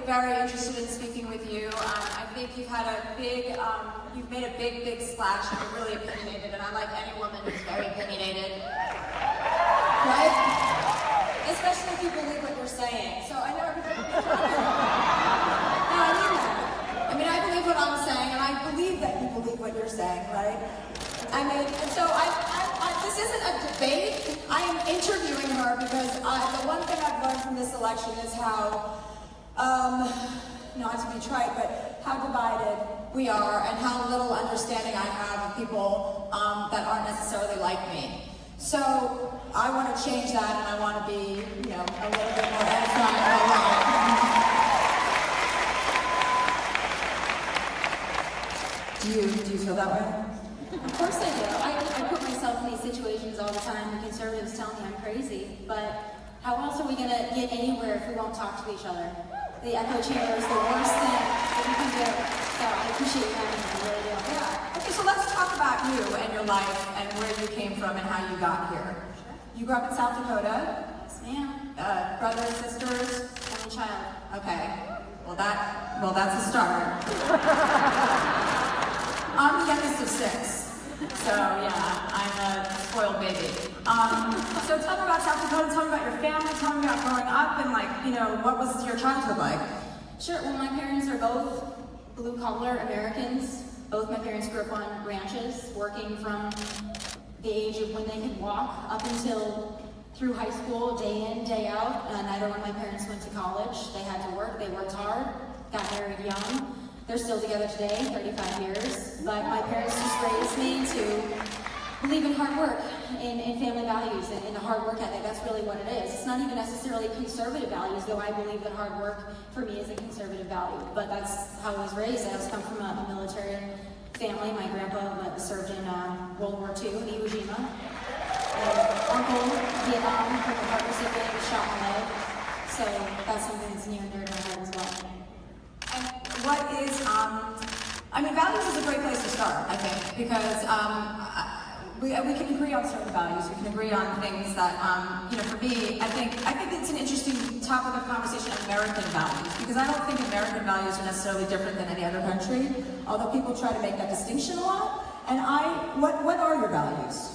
very interested in speaking with you. I think you've had a big, you've made a big splash, and you're really opinionated, and I like any woman who's very opinionated, right? Especially if you believe what you're saying. So I know everybody. No, I mean that. I mean, I believe what I'm saying, and I believe that you believe what you're saying, right? I mean, and so this isn't a debate. I am interviewing her because the one thing I've learned from this election is how, not to be trite, but how divided we are and how little understanding I have of people that aren't necessarily like me. So I want to change that, and I want to be, you know, a little bit more edifying and alive. Do you feel that way? Of course I do. I put myself in these situations all the time. The conservatives tell me I'm crazy, but how else are we going to get anywhere if we won't talk to each other? The echo chamber is the worst thing that we can do. So I appreciate you having me. I really do. Yeah. Okay, so let's talk about you and your life and where you came from and how you got here. Sure. You grew up in South Dakota. Yes, ma'am. Brothers, sisters? Only child. Okay. Well, that's a start. I'm the youngest of 6. So yeah, I'm a spoiled baby. So tell me about South Dakota, tell me about your family, tell me about growing up, and like, you know, what was your childhood like? Sure, well my parents are both blue-collar Americans. Both my parents grew up on ranches, working from the age of when they could walk up until through high school, day in, day out. Neither one of my parents went to college. They had to work, they worked hard, got married young. They're still together today, 35 years, but my parents just raised me to believe in hard work, in family values, and in the hard work ethic. That's really what it is. It's not even necessarily conservative values, though I believe that hard work for me is a conservative value, but that's how I was raised. I was come from a military family. My grandpa served in World War II in Iwo Jima. Uncle, Vietnam, from a heart recipient, was shot in the leg. So that's something that's near and dear to my heart as well. What is, I mean, values is a great place to start, I think, because we can agree on certain values. We can agree on things that, you know, for me, I think it's an interesting topic of conversation, American values, because I don't think American values are necessarily different than any other country, although people try to make that distinction a lot. And what are your values?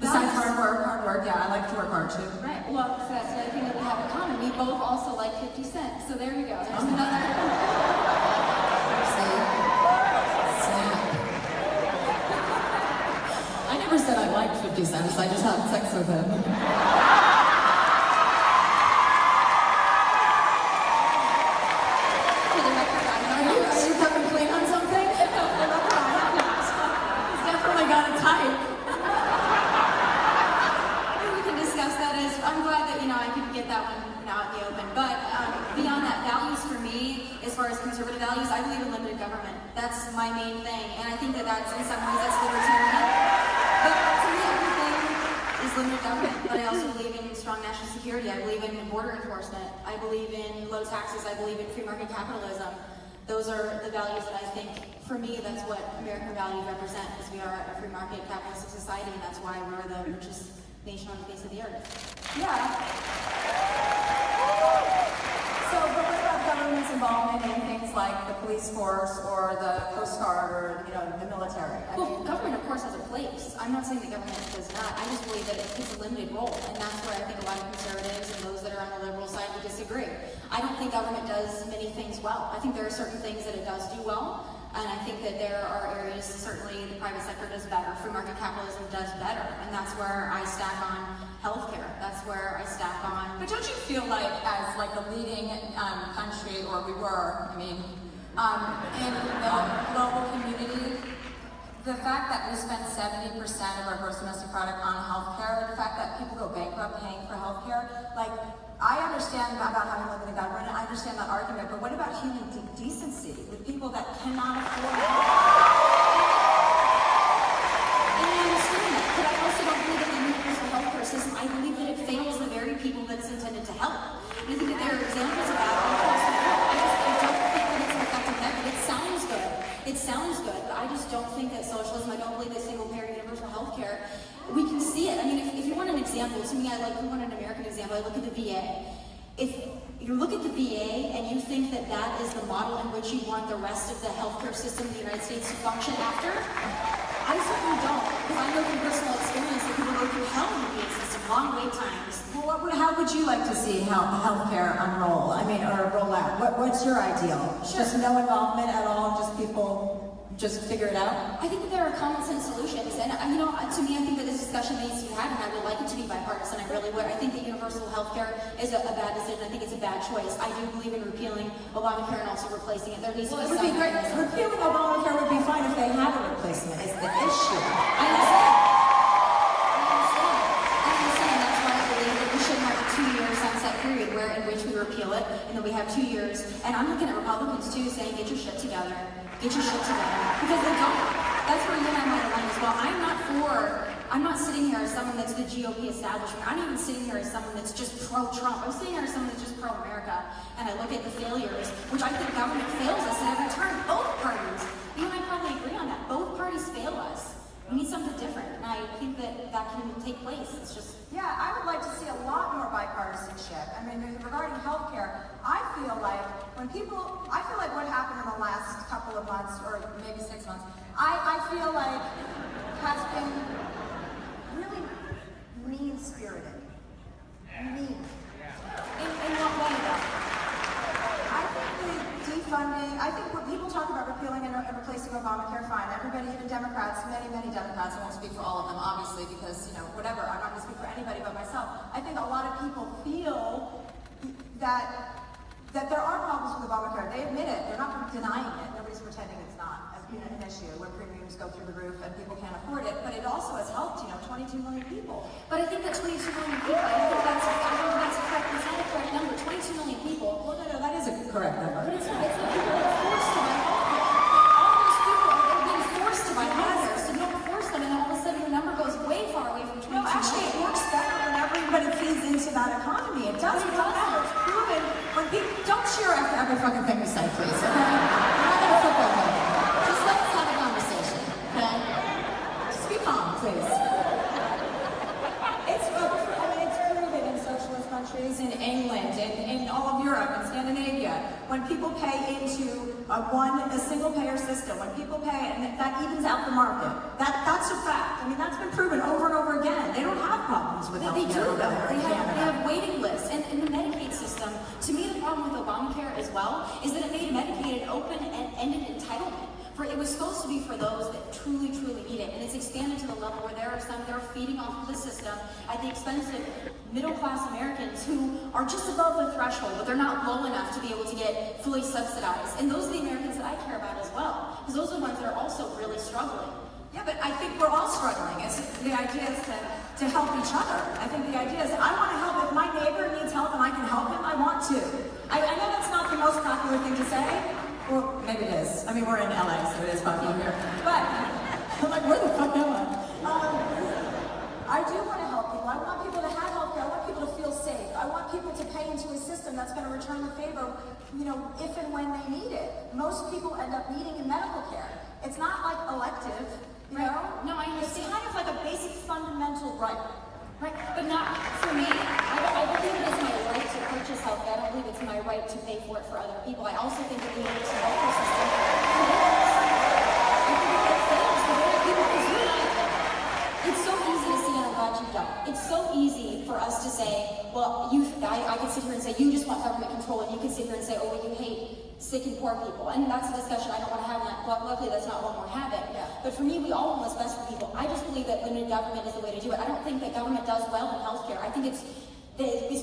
Besides hard work, yeah, I like to work hard too. Right, well, so that's another thing that we have in common. We both also like 50 Cent, so there you go. There's another. I never said I liked 50 Cent, I just had sex with him. For the record, Are you coming clean on something? He's definitely got a type. I'm glad that, you know, I could get that one out in the open. But beyond that, values for me, as far as conservative values, I believe in limited government. That's my main thing. And I think that that's, in some ways, that's libertarian. But to me, everything is limited government. But I also believe in strong national security. I believe in border enforcement. I believe in low taxes. I believe in free market capitalism. Those are the values that I think, for me, that's what American values represent, because we are a free market capitalistic society, and that's why we're the richest nation on the face of the earth. Yeah. So, but what about government's involvement in things like the police force or the Coast Guard or, you know, the military? Well, government, of course, has a place. I'm not saying the government does not. I just believe that it's a limited role, and that's where I think a lot of conservatives and those that are on the liberal side would disagree. I don't think government does many things well. I think there are certain things that it does do well, and I think that there are areas, certainly the private sector does better, free market capitalism does better, and that's where I stack on healthcare. That's where I stack on. But don't you feel like, as like a leading country, or we were, I mean, in the global community, the fact that we spend 70% of our gross domestic product on healthcare, the fact that people go bankrupt paying for healthcare, like, I understand about having limited government, I understand that argument, but what about human decency with people that cannot afford And I understand that, but I also don't believe in the universal healthcare system. I believe that it fails the very people that it's intended to help. And I think that there are examples of that all across the world. I don't think that it's an effective method. It sounds good. It sounds good, but I just don't think that socialism, I don't believe that single-payer universal healthcare, we can see it. I mean, if you want an example, to me, if you want an American example, I look at the VA. If you look at the VA and you think that that is the model in which you want the rest of the healthcare system in the United States to function after? I certainly don't, because I know from personal experience that people go through hell in the VA system, long wait times. Well, how would you like to see healthcare unroll? I mean, or roll out? What's your ideal? Sure. Just no involvement at all, just people just figure it out? I think that there are common sense solutions, and you know, to me, I think that this discussion needs to be had, and I would like it to be bipartisan. I really would. I think that universal health care is a bad decision. I think it's a bad choice. I do believe in repealing Obamacare and also replacing it. There needs to be It would be great. Repealing Obamacare would be fine if they had a replacement. Is the issue? I understand. That's why I believe that we should have a 2-year sunset period in which we repeal it, and then we have 2 years. And I'm looking at Republicans too, saying, get your shit together. Get your shit together. Because they don't. That's where you and I might align as well. I'm not sitting here as someone that's the GOP establishment. I'm not even sitting here as someone that's just pro-Trump. I'm sitting here as someone that's just pro-America. And I look at the failures, which I think government fails us at every turn. Both parties. You and I probably agree on that. Both parties fail us. We need something different. And I think that can take place. It's just... Yeah, I would like to see a lot more bipartisanship. I mean, regarding healthcare, I feel like what happened in the last couple of months, or maybe 6 months, I feel like has been really mean-spirited. Mean. In what way, though? I think the defunding, I think when people talk about repealing and replacing Obamacare, fine. Everybody, even Democrats, many Democrats, I won't speak for all of them, obviously, because, you know, whatever, I'm not going to speak for anybody but myself. I think a lot of people feel that there are problems with Obamacare. They admit it. They're not denying it. Nobody's pretending it's not an issue when premiums go through the roof and people can't afford it. But it also has helped, 22 million people. But I think that 22 million people, I don't know if that's correct. It's not a correct number. 22 million people. Well, no, that is a correct number. But it's not. It's the people that are forced to buy healthcare. All those people are being forced to buy healthcare. So you don't force them, and then all of a sudden your number goes way far away from 22 million. No, actually, it works better when everybody feeds into that economy. It does. It's proven. When people don't cheer after every fucking thing we say, please. Okay? We're not gonna flip over. Just let us have a conversation. Okay? Just be calm, please. It's proven in socialist countries, in England, in all of Europe, and Scandinavia, when people pay into a single payer system, when people pay, and that evens out the market. That's a fact. I mean, that's been proven over and over again. They don't have problems with health care. They have waiting lists. And in the Medicaid system, to me the problem with Obamacare as well is that it made Medicaid an open-ended entitlement. It was supposed to be for those that truly need it, and it's expanded to the level where there are some that are feeding off of the system at the expense of middle-class Americans who are just above the threshold, but they're not low enough to be able to get fully subsidized. And those are the Americans that I care about as well, because those are the ones that are also really struggling. Yeah, but I think we're all struggling. The idea is to help each other. I think the idea is I want to help. If my neighbor needs help and I can help him, I want to. I know that's not the most popular thing to say. Well, maybe it is. I mean, we're in LA, so it is popular here. But I'm like, where the fuck am I? I do want to help people. I want people to have health care. I want people to feel safe. I want people to pay into a system that's going to return the favor, if and when they need it. Most people end up needing medical care. It's not like elective, you know? No, I understand. It's kind of like a basic fundamental right. Right, but not for me. I believe it is my right to purchase health care. I don't believe it's my right to pay for it for other people. I also think that we need a healthcare system. I think that fails the way people, because you and I, it's so easy to see, and I'm glad you don't. It's so easy for us to say, well, I could sit here and say, you just want government control, and you can sit here and say, oh, well, you hate sick and poor people. And that's a discussion I don't want to have, and luckily that's not what we're having. Yeah. But for me, we all want what's best for people. I just believe that limited government is the way to do it. I don't think that government does well in healthcare. I think it's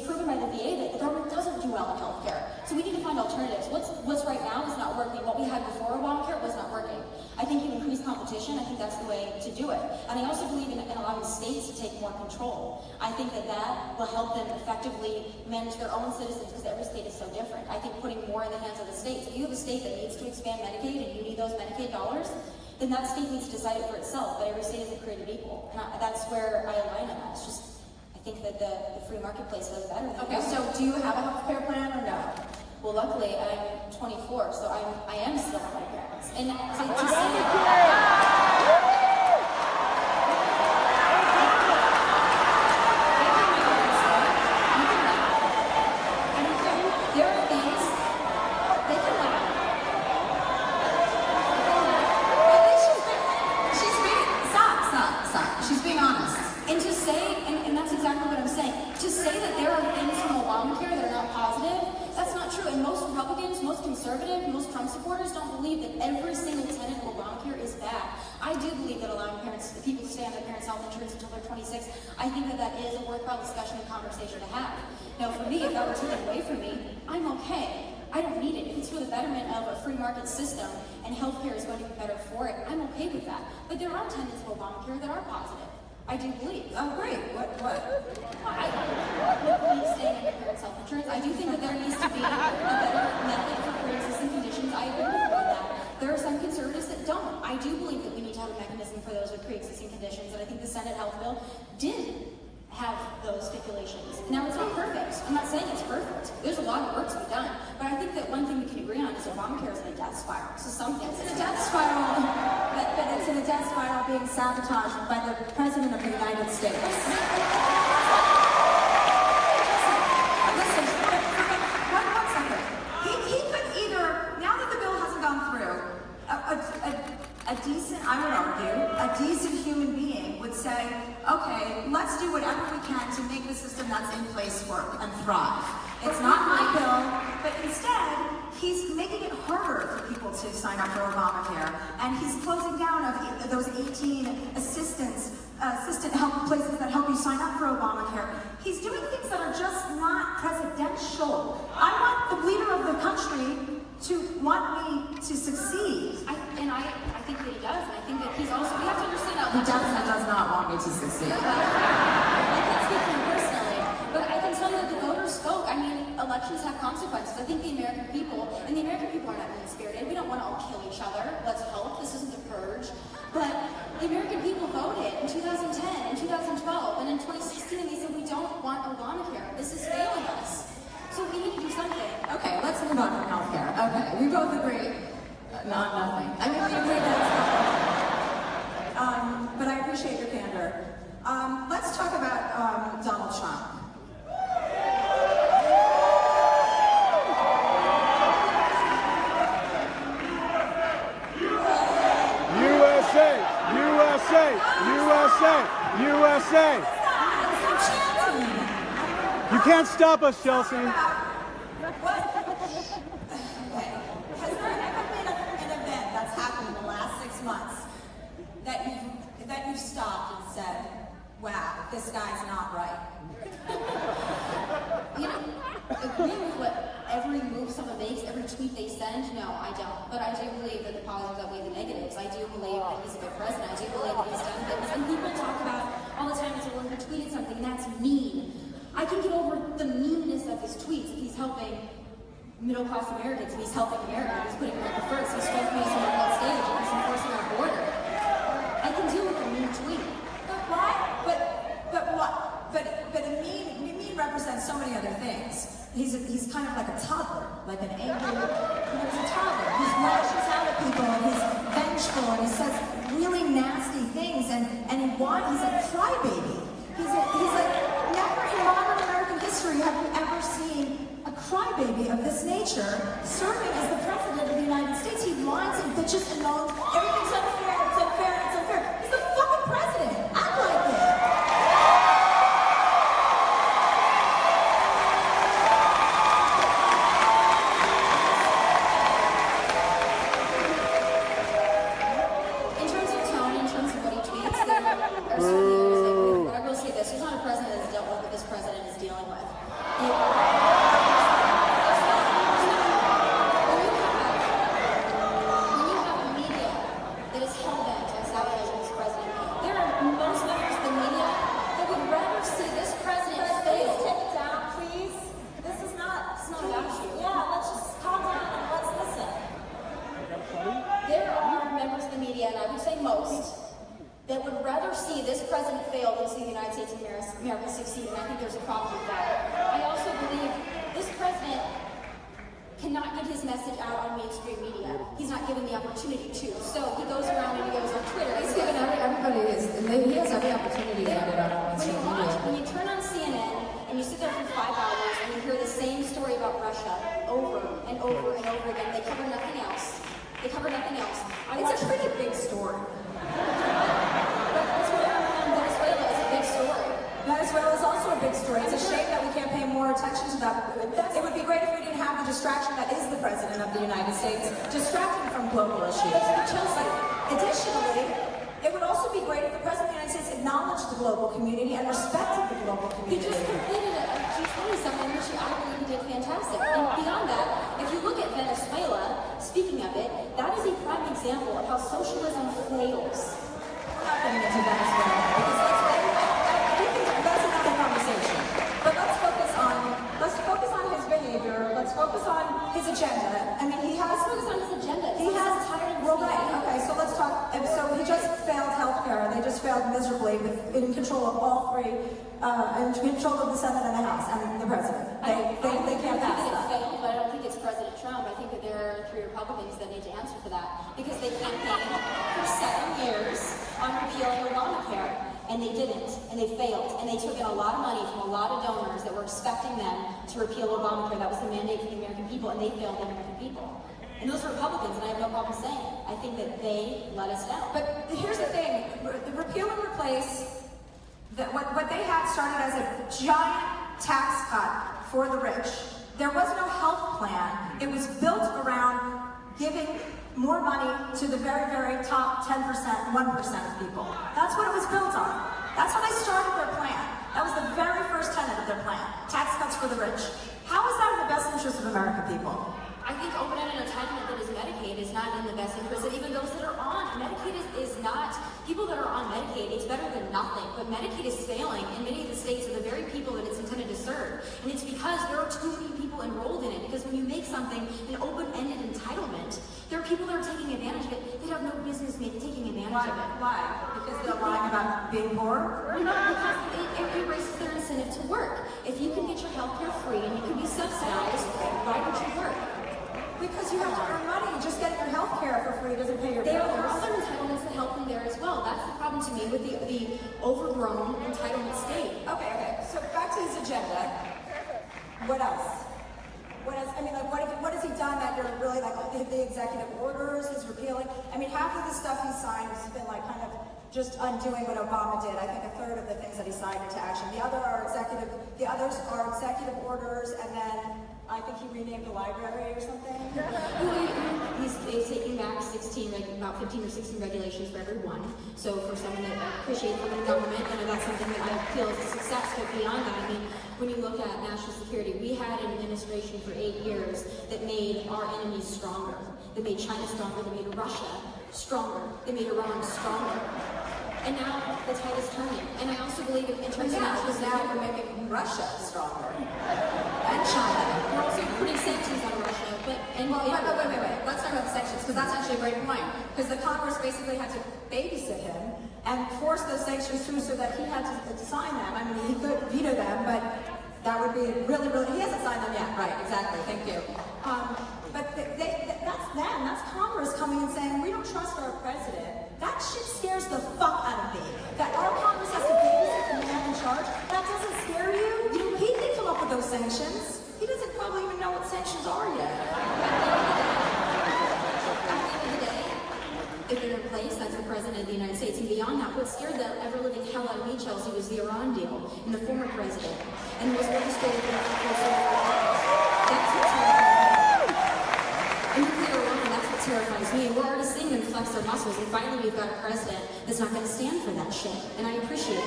proven by the VA that the government doesn't do well in healthcare. So we need to find alternatives. What's right now is not working. What we had before Obamacare was not working. I think you increase competition. I think that's the way to do it. And I also believe in allowing states to take more control. I think that will help them effectively manage their own citizens, because every state is so different. I think putting more in the hands of the states. If you have a state that needs to expand Medicaid and you need those Medicaid dollars, then that state needs to decide it for itself. But every state isn't created equal. And that's where I align on that. It's just, I think that the free marketplace does better than Okay, so do you have a health care plan or no? Well, luckily, I'm 24, so I am still with my parents. And to most conservative, most Trump supporters don't believe that every single tenet of Obamacare is bad. I do believe that allowing people to stay on their parents' health insurance until they're 26, I think that that is a worthwhile discussion and conversation to have. Now, for me, if that were taken away from me, I'm okay. I don't need it. If it's for the betterment of a free market system and healthcare is going to be better for it, I'm okay with that. But there are tenets of Obamacare that are positive. I do believe. Oh, great. What? I believe staying on your parents' health insurance. I do think that there needs to be a better method for pre-existing conditions. I agree with you on that. There are some conservatives that don't. I do believe that we need to have a mechanism for those with pre-existing conditions, and I think the Senate health bill did have those stipulations. Now, it's not perfect. I'm not saying it's perfect. There's a lot of work to be done, but I think that one thing we can agree on is Obamacare is in a death spiral. So something. It's in a death spiral, but it's in a death spiral being sabotaged by the President of the United States. Listen, one second. He could either, now that the bill hasn't gone through, a decent, I would argue, a decent human being would say, okay, let's do whatever we can to make the system that's in place work and thrive. It's not my bill, but instead, he's making it harder for people to sign up for Obamacare, and he's closing down of those 18 assistant help places that help you sign up for Obamacare. He's doing things that are just not presidential. I want the leader of the country to want me to succeed. I think that he does, and I think that he's also, we have to understand that He does not want me to succeed. I can't speak for him personally, but I can tell you that the voters spoke. I mean, elections have consequences. I think the American people are not mean-spirited. We don't want to all kill each other. Let's hope this isn't the purge. But the American people voted in 2010, in 2012, and in 2016, and they said we don't want Obamacare. This is failing us. So we need to do something. Okay, let's move on from healthcare. Okay, we both agree. Not nothing. I mean, we agree that it's not. But I appreciate your candor. Let's talk about Donald Trump. USA! USA! USA! USA! You can't stop us, Chelsea. What? Okay. Has there ever been an event that's happened in the last 6 months that you've stopped and said, wow, this guy's not right? You know, agree with what every move someone makes, every tweet they send? No, I don't. But I do believe that the positives outweigh the negatives. I do believe that he's a good president. I do believe that he's done things. And people talk about all the time as well, he tweeted something, and that's mean. I can get over the meanness of his tweets. If he's helping middle-class Americans, if he's helping America, if he's putting America first, he's supposed to be someone on stage, if he's enforcing our border. I can deal with a mean tweet. But why? But what? But a mean represents so many other things. He's kind of like a toddler, like an angry, he's a toddler. He lashes out at people, and he's vengeful, and he says really nasty things, and he's a crybaby. He's like, never in modern American history have we ever seen a crybaby of this nature serving as the president of the United States. He whines and bitches and moans, everything's unfair, it's unfair, it's unfair. He's the fucking president. Act like it. In terms of tone, in terms of what he tweets, there are certain areas that agree with, but I will say this, there's not a president that's dealt with what this president is dealing with. When you have a media that is hell-bent on sabotaging this president, there are most members of the media that would rather see this president fail. Take it down, please. This is not, It's not about you. Yeah, let's just calm down and let's listen. There are members of the media, and I would say most, that would rather see this president fail than see the United States of America succeed, and I think there's a problem with that. I also believe this president cannot get his message out on mainstream media. He's not given the opportunity to. So he goes around and he goes on Twitter. He's given everybody he has every opportunity to get it out on mainstream media. When you turn on CNN and you sit there for 5 hours and you hear the same story about Russia over and over and over again, they cover nothing else. They cover nothing else. It's a pretty big story. Venezuela is a big story. Venezuela is also a big story. It's a shame that we can't pay more attention to that. It would be great if we didn't have the distraction that is the president President of the United States, distracting from global issues. Chelsea, additionally, it would also be great if the President of the United States acknowledged the global community and respected the global He community. just completed a G20 summit, which I believe he did fantastic. And beyond that, if you look at Venezuela, speaking of it, that is a prime example of how socialism fails. We're not getting into Venezuela because that's another conversation. But let's focus on his behavior. Let's focus on his agenda. I mean, he has Focus on his agenda. He has tired. Well, right. Okay, so let's talk. So he just failed healthcare. They just failed miserably in control of all three, in control of the Senate and the House and the President. They can't pass It that. failed, but I don't think it's President Trump. I think that there are 3 Republicans that need to answer for that because they campaigned for 7 years on repealing Obamacare, and they didn't, and they failed, and they took in a lot of money from a lot of donors that were expecting them to repeal Obamacare. That was the mandate for the American people, and they failed the American people. And those are Republicans, and I have no problem saying it. I think that they let us down. But here's the thing: the repeal and replace. What they had started as a giant tax cut for the rich. There was no health plan. It was built around giving more money to the very, very top 10%, 1% of people. That's what it was built on. That's how they started their plan. That was the very first tenet of their plan. Tax cuts for the rich. How is that in the best interest of American people? I think open-ended entitlement that is Medicaid is not in the best interest of even those that are on. Medicaid is not, people that are on Medicaid, it's better than nothing, but Medicaid is failing in many of the states of the very people that it's intended to serve. And it's because there are too many people enrolled in it, because when you make something an open-ended entitlement, there are people that are taking advantage of it that have no business taking advantage of it. Why? Because they're lying about being poor? No, because it erases their incentive to work. If you can get your health care free and you can be subsidized, why don't you work? Because you have to earn money. Just getting your health care for free doesn't pay your There bills. are other entitlements that help them there as well. That's the problem to me with the overgrown entitlement state. Okay. So back to his agenda. What else? What else? I mean, like, what has he done that you're really like the executive orders, his repealing? I mean, half of the stuff he signed has been like kind of just undoing what Obama did. I think a third of the things that he signed into action. The others are executive orders, and then I think he renamed the library or something. He's taking back about 15 or 16 regulations for everyone. So for someone that appreciates the government, that's something that I feel is a success. But beyond that, I mean, when you look at national security, we had an administration for 8 years that made our enemies stronger. They made China stronger. They made Russia stronger. They made Iran stronger. And now the tide is turning. And I also believe in terms of national security. Now we're making Russia stronger. And China. We're also putting sanctions on Russia. Wait. Let's talk about the sanctions, because that's actually a great point. Because the Congress basically had to babysit him and force those sanctions through so that he had to sign them. I mean, he could veto them, but that would be really, he hasn't signed them yet. Right, exactly, thank you. But that's them, that's Congress coming and saying, we don't trust our president. That shit scares the fuck out of me. That our Congress has to babysit the man in charge, that doesn't scare you? He didn't come up with those sanctions. He doesn't probably even know what sanctions are yet. At the end of the day, if they're in place, that's the President of the United States. And beyond that, what scared the ever-living hell out of me, Chelsea, was the Iran deal and the former president. And was orchestrated in the That's what terrifies me. And nuclear Iran, that's what terrifies me. And we're already seeing them flex their muscles. And finally, we've got a president that's not going to stand for that shit. And I appreciate it.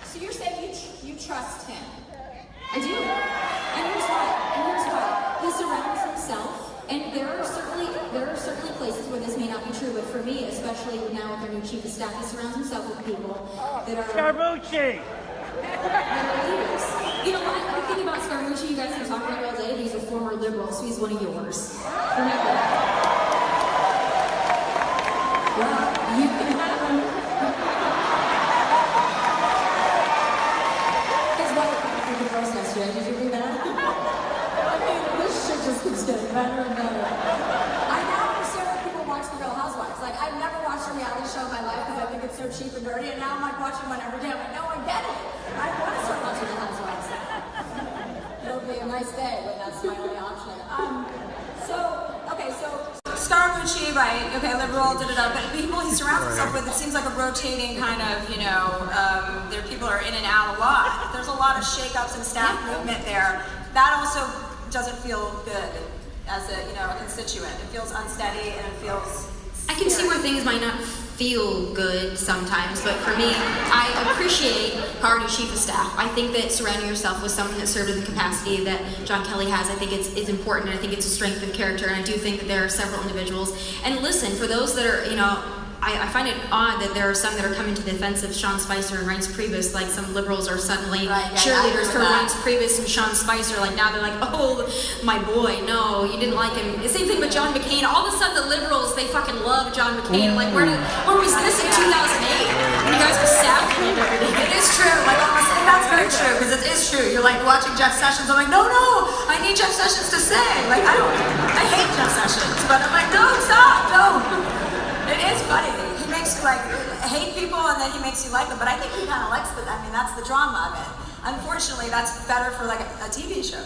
So you're saying you trust him? I do. And here's why. He surrounds himself, and there are certainly places where this may not be true, but for me, especially now with our new chief of staff, he surrounds himself with people that are Scaramucci! leaders. You know what? The thing about Scaramucci, you guys can talk about it all day, but he's a former liberal, so he's one of yours. Remember that. Well, you can have him. His wife got through the roast yesterday. Did you read that? I mean, this shit just keeps getting better and better. I now understand why people watch The Real Housewives. Like, I've never watched a reality show in my life because I think it's so cheap and dirty, and now I'm like watching one every day. I'm like, no, I get it. I want to start watching The Housewives. It'll be a nice day when that's my only option. So Scaramucci, right? okay, liberal, da-da-da, but people he surrounds himself with, it seems like a rotating kind of, there people are in and out a lot. There's a lot of shake-ups and staff movement there. That also doesn't feel good as a constituent. It feels unsteady and it feels I can see where things might not feel good sometimes, but for me, I appreciate party chief of staff. I think that surrounding yourself with someone that served in the capacity that John Kelly has, I think it's important, and I think it's a strength of character, and I do think that there are several individuals. And listen, for those that are, I find it odd that there are some that are coming to the defense of Sean Spicer and Reince Priebus, like some liberals are suddenly cheerleaders for Reince Priebus and Sean Spicer, like now they're like, oh, my boy, no, you didn't like him. The same thing with John McCain. All of a sudden the liberals, they fucking love John McCain. Like, where was this in 2008? When you guys were savaging everything. It is true, like honestly, that's very true, because it is true. You're like watching Jeff Sessions, I'm like, no, I need Jeff Sessions to say. Like, I hate Jeff Sessions, but I'm like, no, stop, no. It is funny. He makes you like hate people and then he makes you like them. But I think he kind of likes them. I mean, that's the drama of it. Unfortunately, that's better for like a TV show.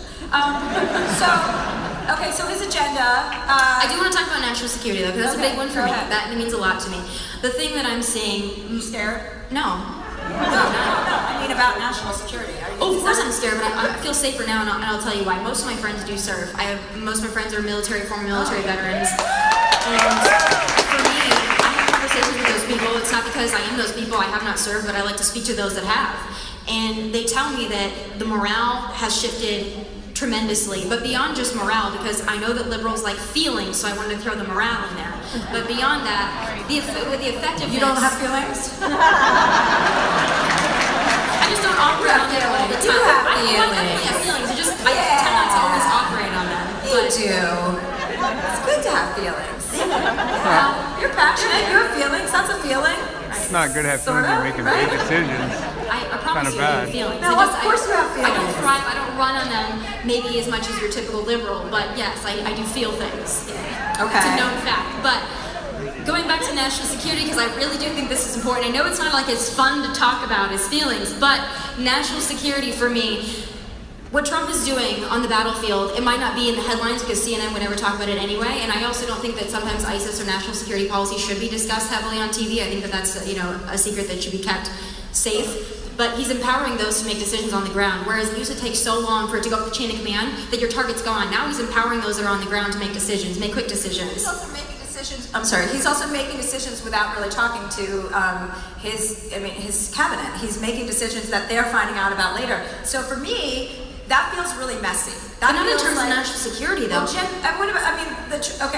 So his agenda. I do want to talk about national security though, because that's a big one for me. That means a lot to me. The thing that I'm seeing. You scared? No. No. I mean about national security. Oh, of course I'm scared, but I feel safer now, and I'll tell you why. Most of my friends do serve. Most of my friends are former military veterans. And for me, I have conversations with those people. It's not because I am those people. I have not served, but I like to speak to those that have. And they tell me that the morale has shifted tremendously, but beyond just morale, because I know that liberals like feelings, so I wanted to throw the morale in there. But beyond that, with the effectiveness... You don't have feelings? I just don't operate on them all the time. I have feelings. I tend not to always operate on them. You do. It's good to have feelings. You're passionate, you have feelings, that's a feeling. It's not good to have feelings when you're making big decisions. I promise you I have feelings. No, of course you have feelings. I don't thrive, I don't run on them maybe as much as your typical liberal, but yes, I do feel things. Okay. It's a known fact. But going back to national security, because I really do think this is important. I know it's not like it's fun to talk about as feelings, but national security for me, what Trump is doing on the battlefield, it might not be in the headlines because CNN would never talk about it anyway, and I also don't think that sometimes ISIS or national security policy should be discussed heavily on TV. I think that that's a secret that should be kept safe. But he's empowering those to make decisions on the ground, whereas it used to take so long for it to go up the chain of command that your target's gone. Now he's empowering those that are on the ground to make decisions, make quick decisions. He's also making decisions. He's also making decisions without really talking to his cabinet. He's making decisions that they're finding out about later. So for me, that feels really messy. But not in terms of national security, though.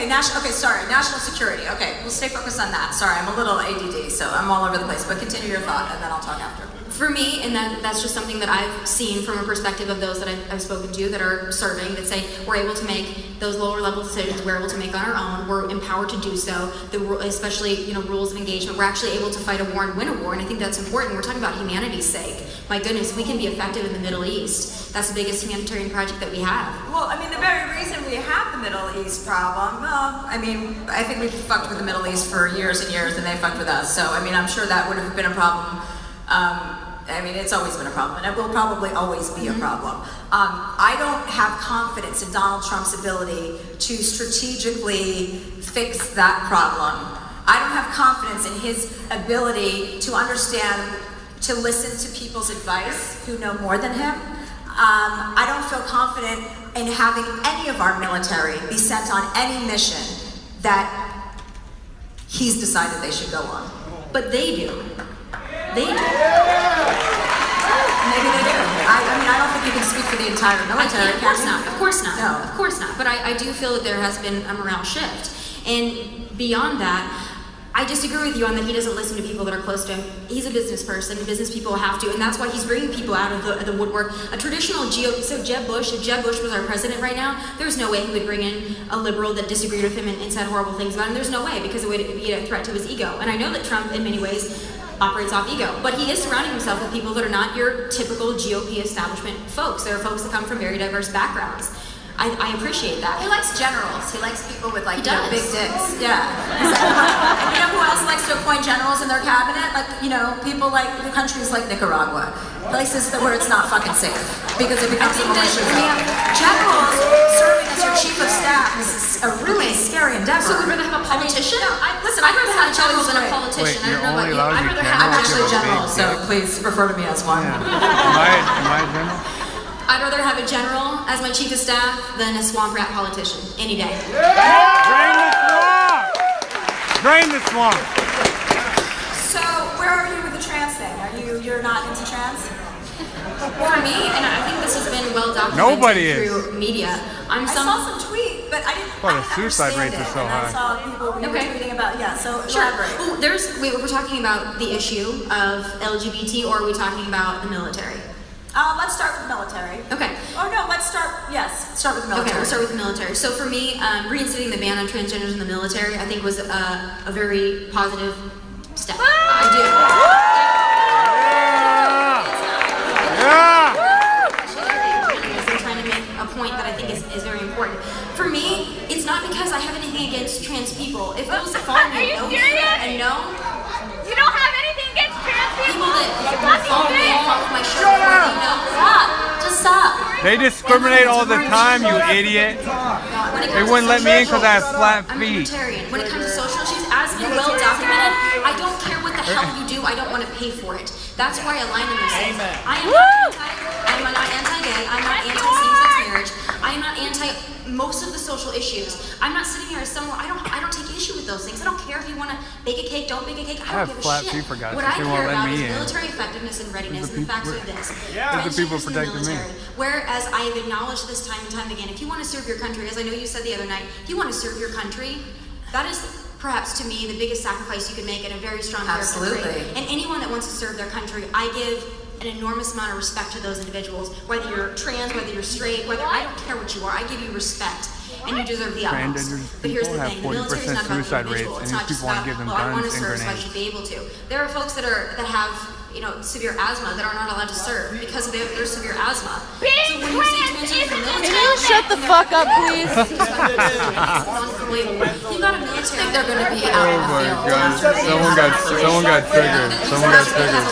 National security. Okay, we'll stay focused on that. Sorry, I'm a little ADD, so I'm all over the place. But continue your thought, and then I'll talk after. For me, and that's just something that I've seen from a perspective of those that I've spoken to that are serving, that say we're able to make those lower level decisions, we're able to make on our own, we're empowered to do so, especially rules of engagement, we're actually able to fight a war and win a war, and I think that's important. We're talking about humanity's sake. My goodness, we can be effective in the Middle East. That's the biggest humanitarian project that we have. Well, I mean, the very reason we have the Middle East problem, I think we've fucked with the Middle East for years and years, and they fucked with us, so I'm sure that would have been a problem. It's always been a problem, and it will probably always be a problem. I don't have confidence in Donald Trump's ability to strategically fix that problem. I don't have confidence in his ability to understand, to listen to people's advice who know more than him. I don't feel confident in having any of our military be sent on any mission that he's decided they should go on. But they do. They do. Maybe they do. I don't think you can speak for the entire military. Of course not. Of course not. No. Of course not. But I do feel that there has been a morale shift. And beyond that, I disagree with you on that he doesn't listen to people that are close to him. He's a business person. Business people have to, and that's why he's bringing people out of the woodwork. A traditional so Jeb Bush, if Jeb Bush was our president right now, there's no way he would bring in a liberal that disagreed with him and said horrible things about him. There's no way, because it would be a threat to his ego. And I know that Trump, in many ways, operates off ego, but he is surrounding himself with people that are not your typical GOP establishment folks. There are folks that come from very diverse backgrounds. I appreciate that. He likes generals. He likes people with big dicks. Yeah. And you know who else likes to appoint generals in their cabinet? People like the countries like Nicaragua, places where it's not fucking safe because it becomes a militia. We have generals serving as your chief of staff, this is a really scary endeavor. So we'd rather have a politician? Listen, I'd rather have a general than a politician. Wait, I don't know about you're you. only I'd allowed rather to have I'm actually general. general, so please refer to me as one. Yeah. Am I a general? I'd rather have a general as my chief of staff than a swamp rat politician any day. Drain the swamp! Drain the swamp! So where are you with the trans thing? You're not into trans? For me, and I think this has been well documented Nobody is. through media. I saw some tweet, but I didn't. Well, I the didn't suicide understand rates are it, so and high. I saw people tweeting about So Sure. elaborate. Well, we're talking about the issue of LGBT, or are we talking about the military? Let's start with the military. Okay. Oh no, start with the military. Okay, we'll start with the military. So for me, reinstating the ban on transgenders in the military, I think was a very positive step. I do. Yeah! I'm trying to make a point that I think is very important. For me, it's not because I have anything against trans people. If those that follow me know me and know You don't have anything against trans people people? that follow me and follow my show before they know, stop. Just stop. They discriminate all the time, you idiot. They wouldn't let me in because I have flat I'm a feet. libertarian. When it comes to social issues, as been well documented, I don't care what the hell you do, I don't want to pay for it. That's why I align in those things. I am not anti-gay, I'm not anti-same-sex marriage, I am not anti most of the social issues. I'm not sitting here as someone, I don't take issue with those things. I don't care if you want to bake a cake, don't bake a cake, I have don't give a flat shit. feet, for God's What sake, I they won't care let about me is in. military effectiveness and readiness, and the facts are this. There's the people Transgenders in protecting me. military. Whereas I have acknowledged this time and time again, if you want to serve your country, as I know you said the other night, if you want to serve your country, that is perhaps to me the biggest sacrifice you can make in a very strong character trait. Absolutely. And anyone that wants to serve their country, I give an enormous amount of respect to those individuals. Whether you're trans, whether you're straight, I don't care what you are, I give you respect. And you deserve the utmost. Transgender But here's people the have thing, the military is 40% not about the suicide individual. rates, It's and not these just people want about, to give them well, I want to guns and serve, so I grenades. should be able to. There are folks that have severe asthma that are not allowed to serve because of their severe asthma. So when you say transgender in the military, Can you shut the fuck up, please? you got a military. I think they're going to be out Oh in the my field. God! Someone got triggered. Someone got triggered.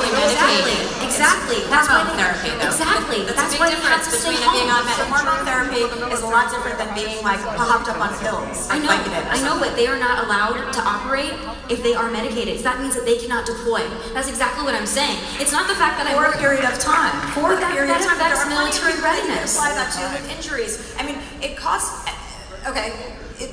Exactly. That's why Hormone therapy, though. Exactly. That's why they have to stay home. So hormone therapy is a lot different than being like hopped up on pills. I know, but they are not allowed to operate if they are medicated. So that means that they cannot deploy. That's exactly what I'm saying. It's not the fact that I For a work period of time. For a period of time. There That's are plenty of military people that you can readiness. apply that to with injuries. I mean, it costs. Okay,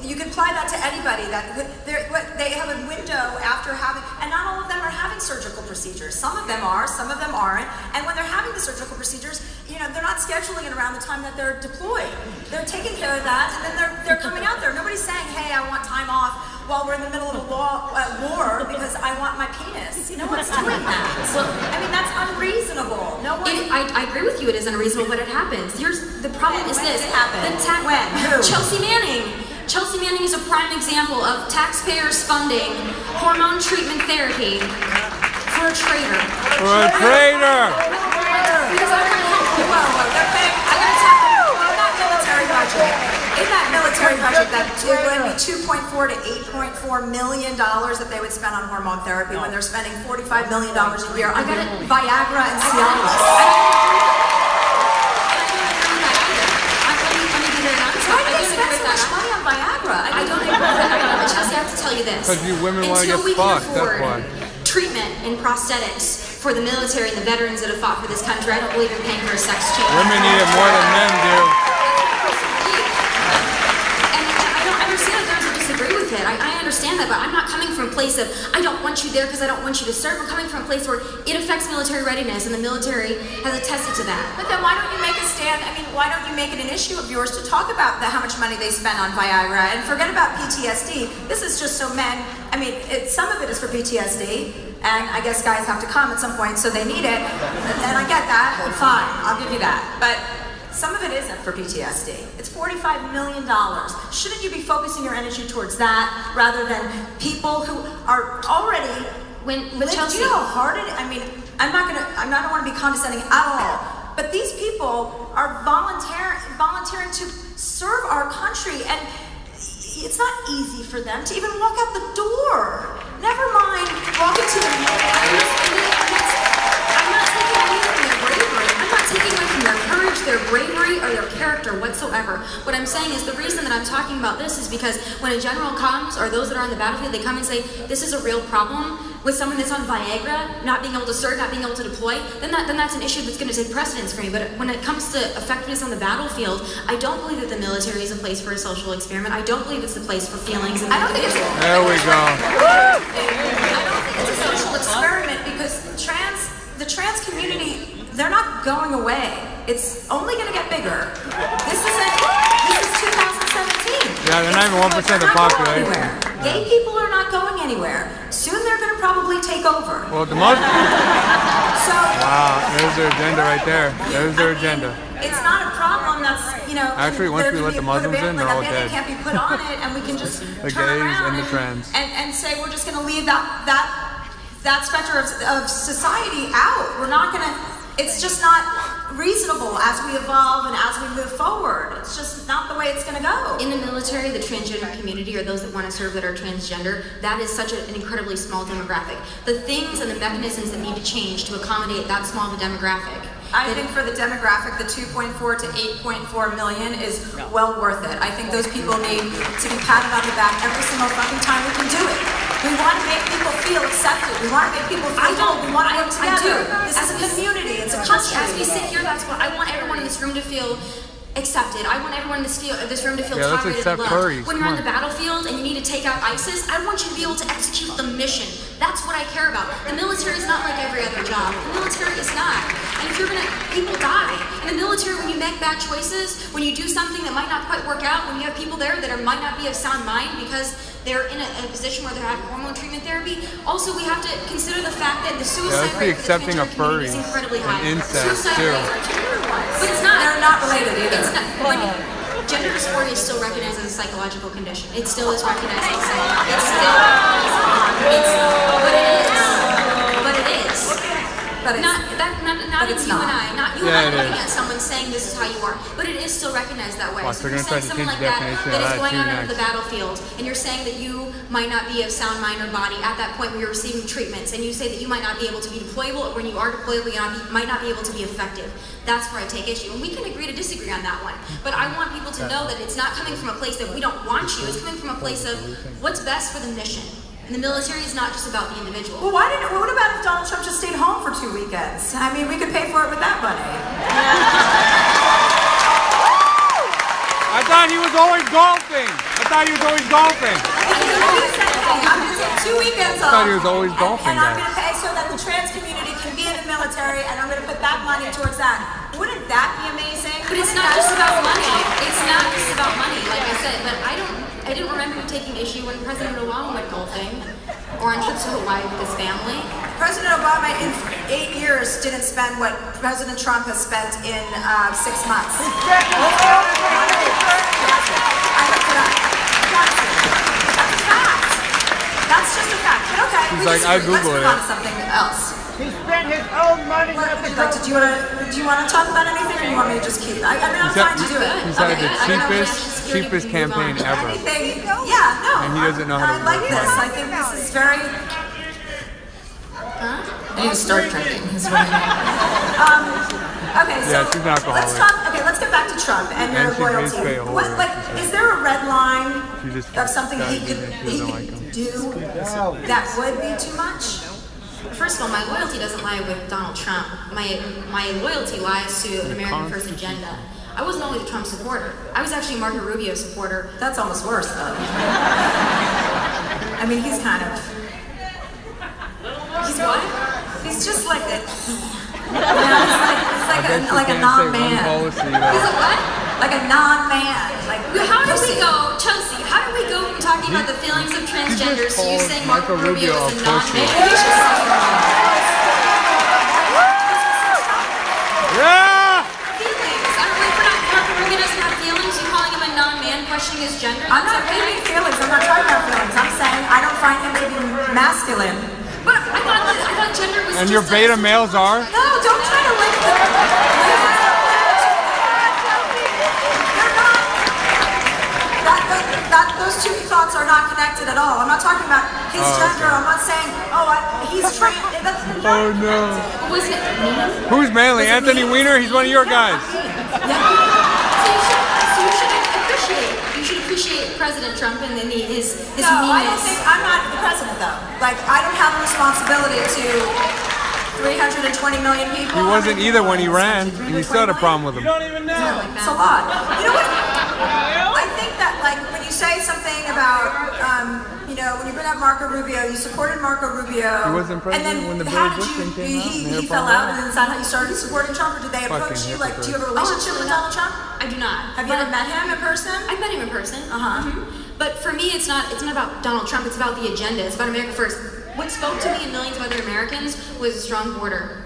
you can apply that to anybody. They have a window after having, and not all of them are having surgical procedures. Some of them are, some of them aren't. And when they're having the surgical procedures, they're not scheduling it around the time that they're deployed. They're taking care of that, and then they're coming out there. Nobody's saying, "Hey, I want time off while we're in the middle of a war because I want my penis." No one's doing that. I mean, that's unreasonable. No one. I agree with you. It is unreasonable, but it happens. The problem is When this. did it happen? When? Who? Chelsea Manning. Chelsea Manning is a prime example of taxpayers funding hormone treatment therapy for a traitor. For a traitor! Because I want to help you. They're paying. I gotta tell you, in that military budget, that it would be $2.4 to $8.4 million that they would spend on hormone therapy when they're spending $45 million a year on Viagra and Cialis. Why do they spend so much money on Viagra? I don't agree with that. But Chelsea, I have to tell you this. Because you women want to Until get we can fucked, that's afford why. treatment and prosthetics for the military and the veterans that have fought for this country, I don't believe in paying for a sex change. Women need it more than men do. And I don't understand that those who disagree with it. I understand that, but I'm not coming from a place of, I don't want you there because I don't want you to serve. I'm coming from a place where it affects military readiness, and the military has attested to that. But then why don't you make a stand? I mean, why don't you make it an issue of yours to talk about how much money they spend on Viagra and forget about PTSD? This is just so men. I mean, some of it is for PTSD, and I guess guys have to come at some point, so they need it. And I get that. Fine, I'll give you that. But some of it isn't for PTSD. It's $45 million. Shouldn't you be focusing your energy towards that rather than people who are already? Chelsea, do you know how hard it is? I mean, I don't want to be condescending at all. But these people are volunteering to serve our country, and it's not easy for them to even walk out the door. Never mind walking to the I'm not taking away from their bravery. I'm not taking away from their courage, their bravery or their character whatsoever. What I'm saying is the reason that I'm talking about this is because when a general comes, or those that are on the battlefield, they come and say, this is a real problem with someone that's on Viagra, not being able to serve, not being able to deploy, then that's an issue that's going to take precedence for me. But when it comes to effectiveness on the battlefield, I don't believe that the military is a place for a social experiment. I don't believe it's a place for feelings. And I don't think it's there we go. I don't think it's a social experiment because the trans community, they're not going away. It's only going to get bigger. This is 2017. Yeah, they're not even 1% of the population. Gay people are not going anywhere. Soon they're going to probably take over. Well, the most. So. Wow, there's their agenda right there. There's their agenda. It's not a problem that's, Actually, once we let the Muslims in, they're all dead. Can't be put on it, and we can just the turn gays around and the trans. And say we're just going to leave that specter of society out. We're not going to. It's just not reasonable as we evolve and as we move forward. It's just not the way it's going to go. In the military, the transgender community, or those that want to serve that are transgender, that is such an incredibly small demographic. The things and the mechanisms that need to change to accommodate that small of a demographic. I think for the demographic, the 2.4 to 8.4 million is well worth it. I think those people need to be patted on the back every single fucking time we can do it. We want to make people feel accepted. We want to make people feel whole. We want to work together. This is a community. It's a country. As we sit here, that's what I want everyone in this room to feel accepted. I want everyone in this room to feel tolerated and loved. Furries. When you're on the battlefield and you need to take out ISIS, I want you to be able to execute the mission. That's what I care about. The military is not like every other job. The military is not. And if you're people die. In the military, when you make bad choices, when you do something that might not quite work out, when you have people there that might not be of sound mind because they're in a position where they're having hormone treatment therapy. Also, we have to consider the fact that the suicide rate for the transgender community is incredibly high. Incest too. But it's not. They're not related either. It's not. Gender dysphoria is still recognized as a psychological condition. It still is recognized as a psychological. It's still. But it is. Not it's you not. and I. Not you and I looking at someone saying this is how you are. But it is still recognized that way. Watch, So you're saying someone like that is going out next. onto the battlefield, and you're saying that you might not be of sound mind or body at that point when you're receiving treatments, and you say that you might not be able to be deployable, or when you are deployable, you might not be able to be effective. That's where I take issue. And we can agree to disagree on that one. But I want people to know that it's not coming from a place that we don't want you. It's coming from a place of what's best for the mission. And the military is not just about the individual. Well, what about if Donald Trump just stayed home for 2 weekends? I mean, we could pay for it with that money. I thought he was always golfing. I'm going to take 2 weekends off. I thought he was always golfing. And I'm going to pay so that the trans community can be in the military, and I'm going to put that money towards that. Wouldn't that be amazing? But it's not just about money. It's not just about money, like I said. But I didn't remember you taking issue when President Obama went golfing or on trips to Hawaii with his family. President Obama in 8 years didn't spend what President Trump has spent in 6 months. I looked it up. That's a fact. That's just a fact. But okay, He's like, I Googled it. Let's move on to something else. He spent his own money. Do you want to talk about anything, or do you want me to just keep? I mean, I'm fine to do it. He's had the cheapest campaign ever. Anything? Yeah, no. And he doesn't know how to I like work this. money. I think this is very. Huh? I need to start drinking. Okay, so Yeah, she's an alcoholic. let's get back to Trump and your she pays loyalty. pay a whole What, lot. is there a red line She just of something he could doesn't like him. do that would be too much? First of all, my loyalty doesn't lie with Donald Trump. My loyalty lies to an American First agenda. I wasn't always a Trump supporter. I was actually a Marco Rubio supporter. That's almost worse, though. I mean, he's kind of. He's what? He's just like a. He's like a non-man. He's a what? Like a non-man. Like How do we go, Chelsea? How do we go from talking about the feelings of transgenders to you saying Marco Rubio is a non-man? Yeah! Feelings. I don't wait for Marco Rubio doesn't have feelings. You calling him a non-man, questioning his gender? I'm not making feelings. I'm not talking about feelings. I'm saying I don't find him to be masculine. But I thought gender was. And just your beta males are? No, don't try to link them. Those two thoughts are not connected at all. I'm not talking about his gender. Okay. I'm not saying, he's trans. That's Oh no. Was it me? Who's manly? Anthony Weiner? He's one of your guys. So you should appreciate President Trump and then his No, I don't meanness. think, I'm not the president though. Like, I don't have a responsibility to 320 million people. He wasn't either when he ran, and you still had a problem with him. You don't even know. It's a lot. You know what? I think that, like, when you say something about, you know, when you bring up Marco Rubio, you supported Marco Rubio. He wasn't president when the how Billy did Bush thing came out, and He they fell had a out, and then is that how you started supporting Trump, or did they approach Fucking you? Like, do you have a relationship with Donald Trump? I do not. Have you ever met him in person? I've met him in person. Uh-huh. But for me, it's not about Donald Trump. It's about the agenda. It's about America first. What spoke to me and millions of other Americans was a strong border,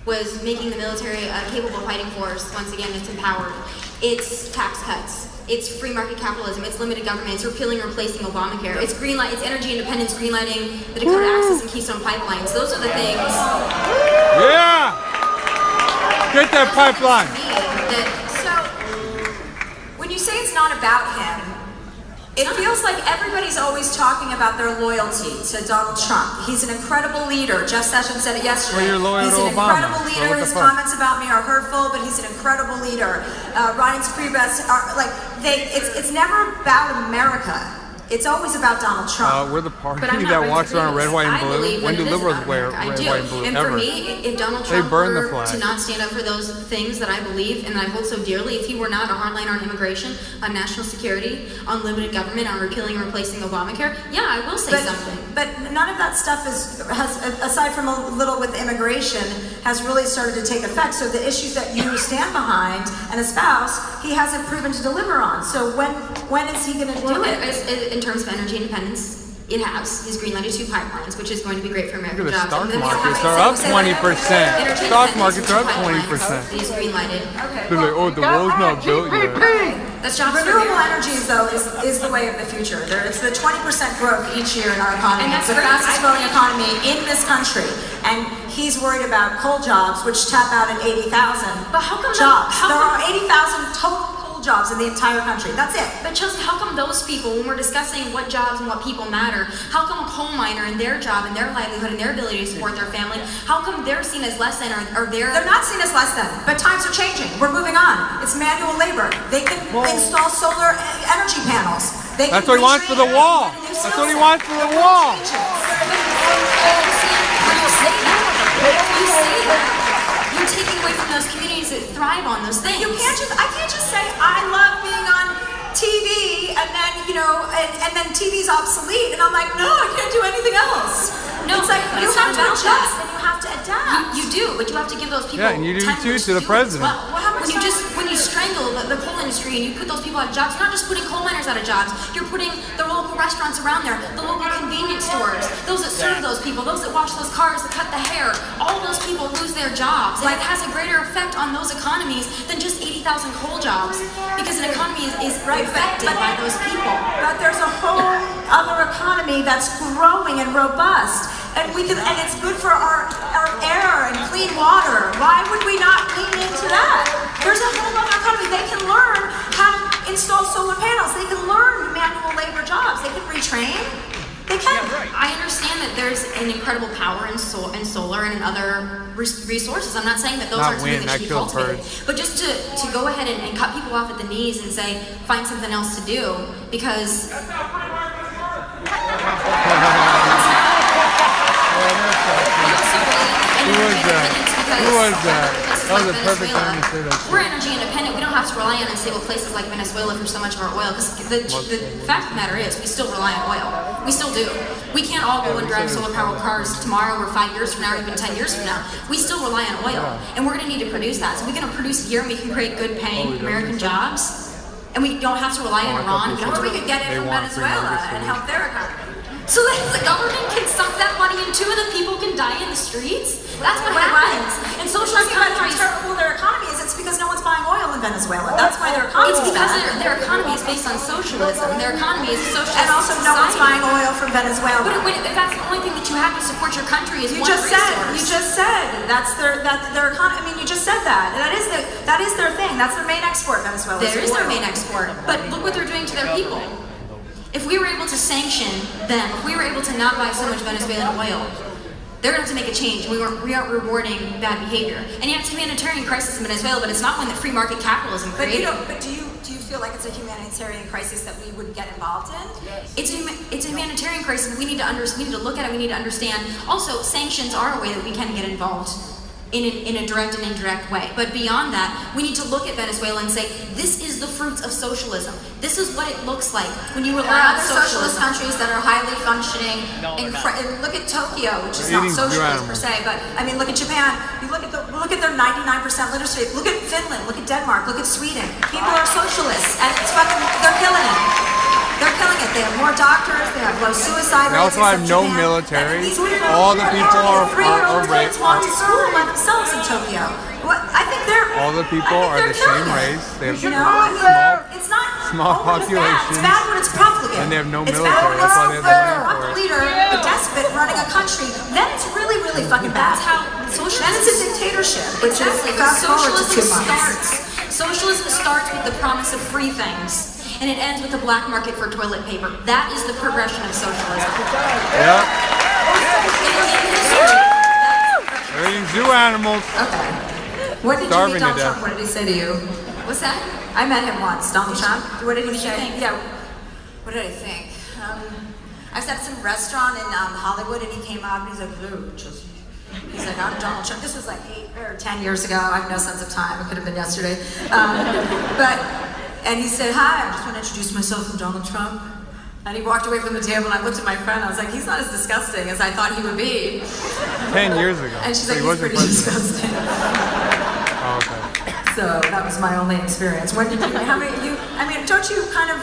was making the military a capable fighting force. Once again, it's empowered. It's tax cuts. It's free market capitalism. It's limited government. It's repealing and replacing Obamacare. It's greenlight. It's energy independence, greenlighting the Dakota Access and Keystone pipelines. Those are the things. Yeah! Get that pipeline. So, when you say it's not about him, it feels like everybody's always talking about their loyalty to Donald Trump. He's an incredible leader. Jeff Sessions said it yesterday. Well, you're loyal he's to an Obama, incredible so leader. what the His fuck? comments about me are hurtful, but he's an incredible leader. Ryan's Priebus are like it's never about America. It's always about Donald Trump. We're the party But I'm not that ready walks to around do red, this. white, and I blue. believe When that do it is liberals about wear America. red, I do. white, and blue? And Ever. for me, if Donald They Trump burn the were flag. to not stand up for those things that I believe and that I hold so dearly, if he were not a hardliner on immigration, on national security, on limited government, on repealing and replacing Obamacare, yeah, I will say something. But none of that stuff has, aside from a little with immigration, has really started to take effect. So the issues that you stand behind and espouse, he hasn't proven to deliver on. So when is he going to do it? In terms of energy independence, it has. He's greenlighted 2 pipelines, which is going to be great for American Look at the jobs. stock And then we don't markets have are to up say 20%. energy Stock independence markets are up and 2 pipelines 20%. that He's greenlighted. They're like, oh, the road's not built yet. That's jobs for Renewable America. energies, though, is the way of the future. It's the 20% growth each year in our economy. And It's that's the great. fastest growing economy in this country. And he's worried about coal jobs, which tap out at 80,000 But how come jobs. how There come- are 80,000 total coal jobs in the entire country. That's it. But Chelsea, how come those people, when we're discussing what jobs and what people matter, how come a coal miner and their job and their livelihood and their ability to support their family, how come they're seen as less than or they're... They're not seen as less than, but times are changing. We're moving on. It's manual labor. They can install solar energy panels. They can That's what he wants for the retrain wall. and get a new That's skill what he set. wants for the wall. You say that, you're taking away from those communities that thrive on those things. I can't just say I love being on TV and then, you know, and then TV's obsolete and I'm like, no, I can't do anything else. No, it's like but you it's have not to about adjust that. and you have to adapt. You do, but you have to give those people Yeah, and you do time too to to the do it as president. well. When you strangle the coal industry and you put those people out of jobs, you're not just putting coal miners out of jobs, you're putting the local restaurants around there, the local convenience stores, those that serve those people, those that wash those cars, that cut the hair, all those people lose their jobs. And it has a greater effect on those economies than just 80,000 coal jobs, because an economy is affected by those people. But there's a whole other economy that's growing and robust. And it's good for our air and clean water. Why would we not lean into that? There's a whole other economy. They can learn how to install solar panels. They can learn manual labor jobs. They can retrain. They can. I understand that there's an incredible power in solar and in other resources. I'm not saying that those Not aren't something wind, that should be that kills cultivated. birds. But just to go ahead and cut people off at the knees and say, find something else to do, because... Who was that? That was a perfect time to say that. We're energy independent. We don't have to rely on unstable places like Venezuela for so much of our oil. Because the fact of the matter is, we still rely on oil. We still do. We can't all go and drive solar-powered cars tomorrow or 5 years from now or even 10 years from now. We still rely on oil. And we're going to need to produce that. So we're going to produce it here and we can create good-paying American jobs. And we don't have to rely on Iran. Or we could get it from Venezuela and help their economy. So that the government can suck that money into and the people can die in the streets? That's what happens. And socialist countries... How terrible their economy is, it's because no one's buying oil in Venezuela. That's why their economy It's is because bad. their economy is based on socialism. Their economy is a socialist And also no one's society. buying oil from Venezuela. But if that's the only thing that you have to support your country is You one just resource. said that's their economy. I mean, you just said that. That is their thing. That's their main export, Venezuela. There is their oil. main export. But look what they're doing to their people. If we were able to sanction them, if we were able to not buy so much Venezuelan oil, they're going to have to make a change. We aren't rewarding bad behavior. And yeah, it's a humanitarian crisis in Venezuela, but it's not one that free market capitalism created. But do you feel like it's a humanitarian crisis that we would get involved in? Yes. It's a humanitarian crisis. We need to look at it. We need to understand. Also, sanctions are a way that we can get involved in a direct and indirect way. But beyond that, we need to look at Venezuela and say, this is the fruits of socialism. This is what it looks like when you rely on socialist countries that are highly functioning. Look at Tokyo, which is not socialist per se, but I mean, look at Japan. You look at their 99% literacy. Look at Finland. Look at Denmark. Look at Sweden. People are socialists, and it's fucking. They're killing it. They're killing it. They have more doctors. They have low suicide rates. They also have no military. All the people are raped. Want to school by themselves in Tokyo. I think they're. All the people are the same race. They have small population. It's bad when it's profligate. And they have no military. That's why they have the land for it. Leader, a despot running a country. Then it's really, really fucking bad. That's how socialism. Then it's a dictatorship. Exactly. Socialism starts with the promise of free things. And it ends with the black market for toilet paper. That is the progression of socialism. Yeah. They're eating zoo animals. Okay. What did you meet Donald Trump? What did he say to you? What's that? I met him once, Donald Trump. What did he say? Yeah. What did I think? I was at some restaurant in Hollywood, and he came out and he's like, he's like, I'm Donald Trump. This was like 8 or 10 years ago. I have no sense of time. It could have been yesterday. And he said, hi, I just want to introduce myself, I'm Donald Trump. And he walked away from the table, and I looked at my friend, and I was like, he's not as disgusting as I thought he would be. 10 years ago. And she's like, he's pretty disgusting. Oh, okay. So that was my only experience. When did you, don't you kind of,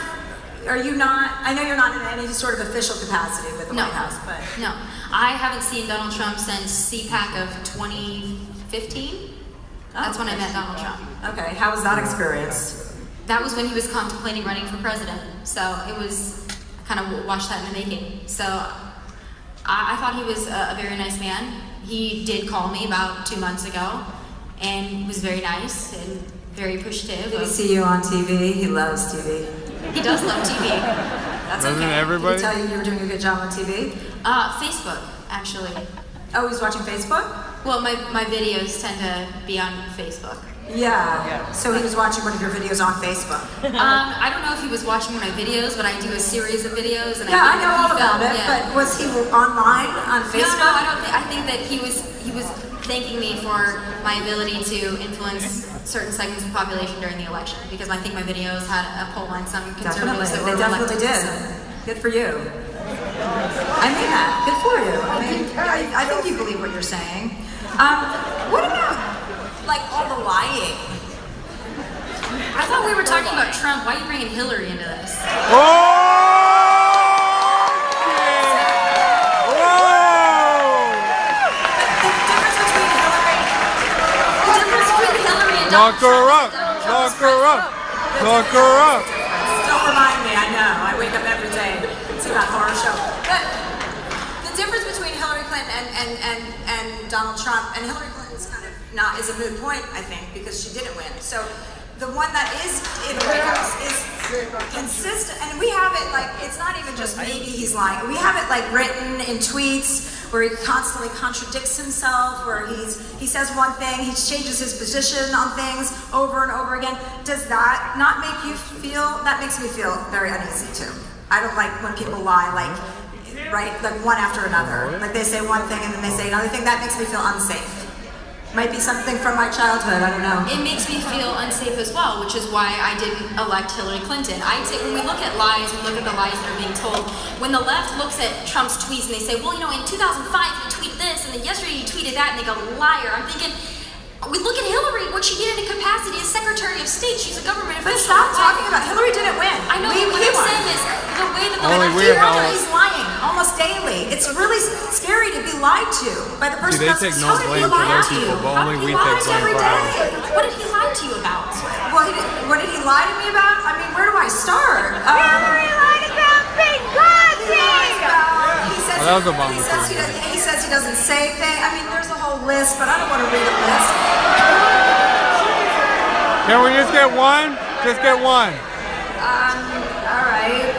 are you not, I know you're not in any sort of official capacity with the White House, but. No, I haven't seen Donald Trump since CPAC of 2015. That's when I met Donald Trump. Okay, how was that experience? That was when he was contemplating running for president. So it was, kind of watched that in the making. So I thought he was a very nice man. He did call me about 2 months ago and was very nice and very appreciative. Did he see you on TV? He loves TV. He does love TV. That's Doesn't okay. everybody? Did he tell you were doing a good job on TV? Facebook, actually. Oh, he's watching Facebook? Well, my videos tend to be on Facebook. Yeah. So he was watching one of your videos on Facebook. I don't know if he was watching my videos, but I do a series of videos, and I know all about it. Yeah. But was he online on Facebook? No, I don't think. I think that he was thanking me for my ability to influence certain segments of the population during the election, because I think my videos had a poll on some conservatives that were elected. They definitely did. Good for you. I mean that. Good for you. I think you believe what you're saying. What about? Like all the lying. I thought we were talking about Trump. Why are you bringing Hillary into this? Oh! Whoa! The difference between Hillary and Lock her up! Lock her up! Lock her up! Don't remind me, I know. I wake up every day to see that horror show. But the difference between Hillary Clinton and Donald Trump, and Hillary Clinton's kind of not is a moot point, I think, because she didn't win. So the one that is in the White House is consistent, and we have it like, it's not even just maybe he's lying. We have it like written in tweets where he constantly contradicts himself, where he says one thing, he changes his position on things over and over again. Does that not make you feel, that makes me feel very uneasy too. I don't like when people lie, like one after another. Like they say one thing and then they say another thing. That makes me feel unsafe. Might be something from my childhood, I don't know. It makes me feel unsafe as well, which is why I didn't elect Hillary Clinton. When we look at lies, we look at the lies that are being told. When the left looks at Trump's tweets and they say, well, in 2005 he tweeted this, and then yesterday he tweeted that, and they go, liar. I'm thinking, we look at Hillary, what she did in a capacity as Secretary of State. She's a government official. But stop talking about Hillary didn't win. I know, what I'm saying is, the way that he's lying almost daily. It's really scary to be lied to by the person that's supposed no blame for those people, but only we take blame for ours. What did he lie to you about? What did he lie to me about? I mean, where do I start? Hillary lied about Big Pussy! He says he doesn't say things. I mean, there's a whole list, but I don't want to read a list. Can we just get one? Just get one. All right.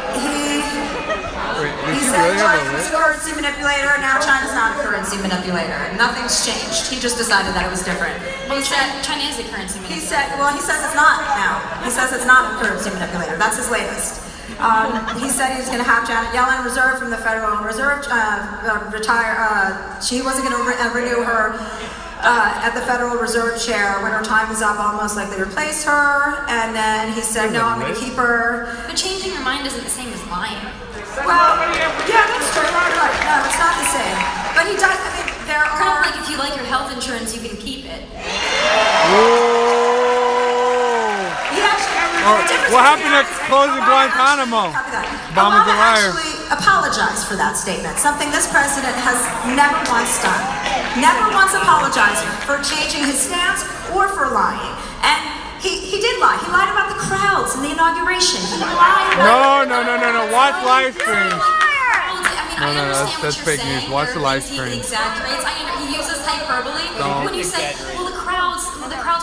He really have China a was list? a currency manipulator, and now China's not a currency manipulator. Nothing's changed. He just decided that it was different. Well, China is a currency He manipulator. he says it's not now. He says it's not a currency manipulator. That's his latest. He said he was going to have Janet Yellen reserve from the Federal Reserve, she wasn't going to renew her at the Federal Reserve chair when her time was up, almost like they replaced her. And then he said, no, I'm going to keep her. But changing your mind isn't the same as lying. Well, yeah, that's true. Right. No, it's not the same. But he does, I mean, there Kind are... of like if you like your health insurance, you can keep it. He actually... What happened to closing Guantanamo? Obama's a liar. Actually apologized for that statement, something this president has never once done. Never once apologized for changing his stance or for lying. And he did lie. He lied about the crowds in the inauguration. He lied about... No. Watch live streams. I No, understand that's what fake you're news. saying. Watch the live He stream. exaggerates. He uses hyperbole. Don't When you say, well, the crowds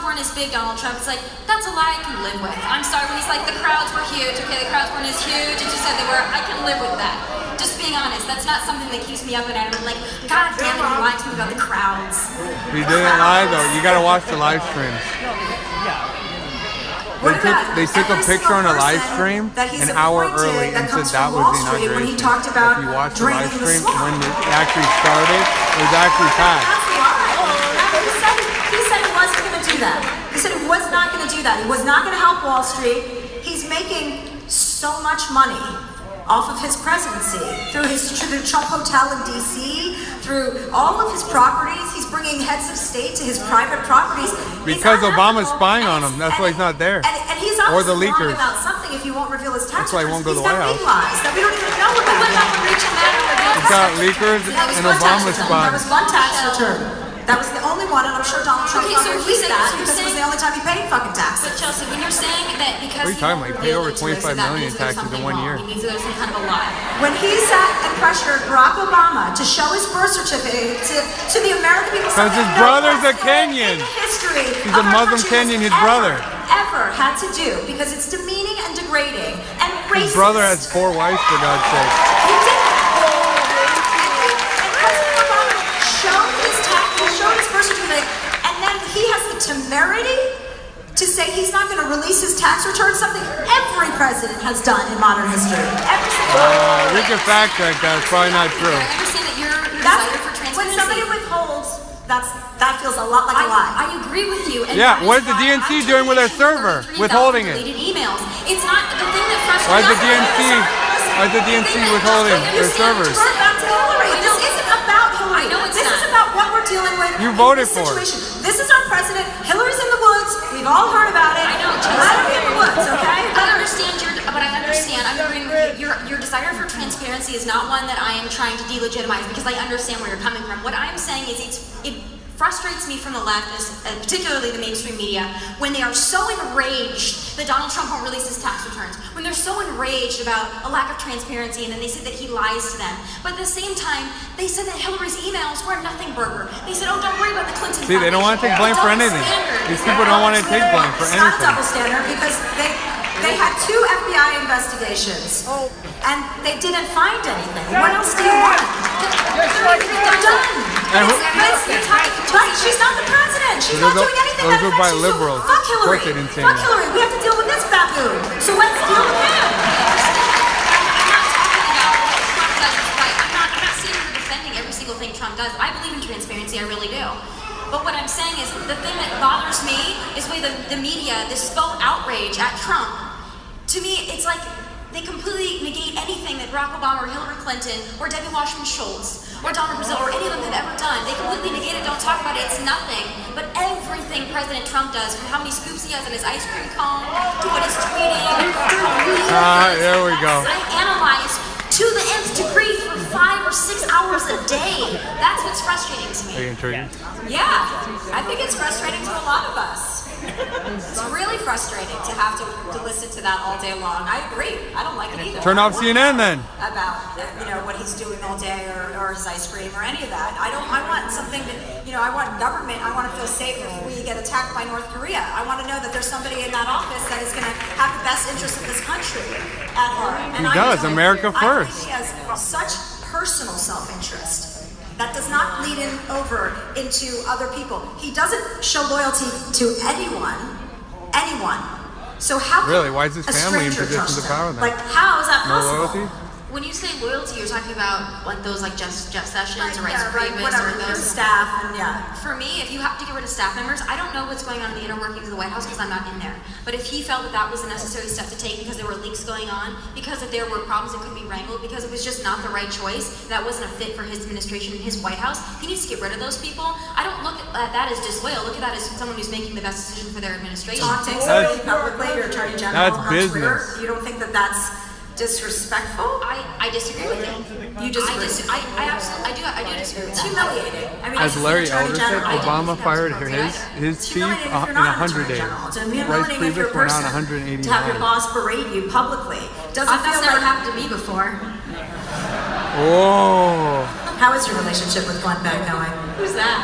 weren't as big, Donald Trump, it's like, that's a lie I can live with. I'm sorry, when he's like, the crowds were huge. Okay, the crowds weren't as huge as you said they were. I can live with that. Just being honest, that's not something that keeps me up at night. I'm like, God damn it, he lied to me about the crowds. He didn't lie though. You gotta watch the live streams. They took a picture on a live stream an hour early and said that was the inauguration. If you watch the live stream, when it actually started, it was actually packed. That's why. He said he wasn't going to do that. He said he was not going to do that. He was not going to help Wall Street. He's making so much money off of his presidency through the Trump Hotel in D.C., through all of his properties. He's bringing heads of state to his private properties. Because Obama's spying on him. That's why he's not there. And he's Or the obviously leakers. wrong about something if he won't reveal his tax That's why he won't go to the White He's got big House. lies that we don't even know about. What about the Rachel Maddow? He's got leakers That was and one tax Obama's return. spying. That was one tax return. That was the only one, and I'm sure Donald Trump Okay, not so released you're that saying- because it was the only time he paid fucking taxes. But Chelsea, when you're saying that because What are you talking about? He paid over 25 million in in taxes in 1 year. It means that there's some kind of a lie. When he sat and pressured Barack Obama to show his birth certificate to the American people, Because his something no brother's a president Kenyan. in the history He's of a our Muslim country Kenyan, has his brother. ever had to do, because it's demeaning and degrading and racist. His brother has 4 wives, for God's sake. He did. And President Obama showed his birth certificate, and then he has the temerity to say he's not going to release his tax return, something every president has done in modern history. Every single one. We can fact check that. It's probably not true. I understand that your That's desire for when transparency. somebody withholds. That feels a lot like a lie. I agree with you. And Yeah, that what is the why DNC I doing with their deleted server? 33,000 Withholding it. deleted emails. It's not the thing that frustrates Why is the me. DNC withholding their servers? Refer back to Hillary. This isn't about Hillary. I know it's this not. is about what we're dealing with. You in voted this for it. situation. This is our president. Hillary's in the woods. We've all heard about it. I know, Chelsea. Let her in the woods, okay? I understand. I'm agreeing with you. Your desire for transparency is not one that I am trying to delegitimize because I understand where you're coming from. What I'm saying is it frustrates me from the left, particularly the mainstream media, when they are so enraged that Donald Trump won't release his tax returns, when they're so enraged about a lack of transparency, and then they say that he lies to them. But at the same time, they said that Hillary's emails were a nothing burger. They said, oh, don't worry about the Clinton See, they don't want to take blame for anything. These people don't want to take blame for It's not a anything. double standard because they had 2 FBI investigations and they didn't find anything. What else do you want? They're done. And But she's not the president. She's not doing anything those that were by affects you. So liberals. fuck Of course Hillary. they didn't say Fuck anything. Hillary. We have to deal with this baboon. So let's deal with him. I'm not sitting here defending every single thing Trump does. I believe in transparency, I really do. But what I'm saying is, the thing that bothers me is the way the media, this faux outrage at Trump, to me, it's like they completely negate anything that Barack Obama or Hillary Clinton or Debbie Wasserman Schultz or Donald Brazil or any of them have ever done. They completely negate it, don't talk about it, it's nothing. But everything President Trump does, from how many scoops he has in his ice cream cone, to what he's tweeting, to how mean he is, There we go. I analyze to the nth degree for 5 or 6 hours a day. That's what's frustrating to Are you me. intrigued? Yeah, I think it's frustrating to a lot of us. It's really frustrating to have to listen to that all day long. I agree. I don't like it either. Turn off CNN then. About what he's doing all day or his ice cream or any of that. I want something that I want government. I want to feel safe if we get attacked by North Korea. I want to know that there's somebody in that office that is going to have the best interest of this country at heart. And he does. America first. I think he has such personal self-interest. That does not bleed over into other people. He doesn't show loyalty to anyone. So how can really? Why is his family in positions of power then? Like, how is that possible? No loyalty? When you say loyalty, you're talking about like those like Jeff Sessions or Rice Priebus whatever, or those staff and For me, if you have to get rid of staff members, I don't know what's going on in the inner workings of the White House because I'm not in there. But if he felt that that was a necessary step to take because there were leaks going on, because if there were problems that couldn't be wrangled, because it was just not the right choice, that wasn't a fit for his administration and his White House, he needs to get rid of those people. I don't look at that as disloyal. Look at that as someone who's making the best decision for their administration. Taunting somebody publicly, your attorney general on business. Twitter. You don't think that that's disrespectful? I disagree with it. You disagree? I do disagree with It's that. humiliating. I mean, As Larry Elder said, General, Obama fired his chief in 100 days. Rice Priebus went on 189. To have your boss berate you publicly. Doesn't That's feel never like... happened to me before. Oh. How is your relationship with Glenn Beck going? Who's that?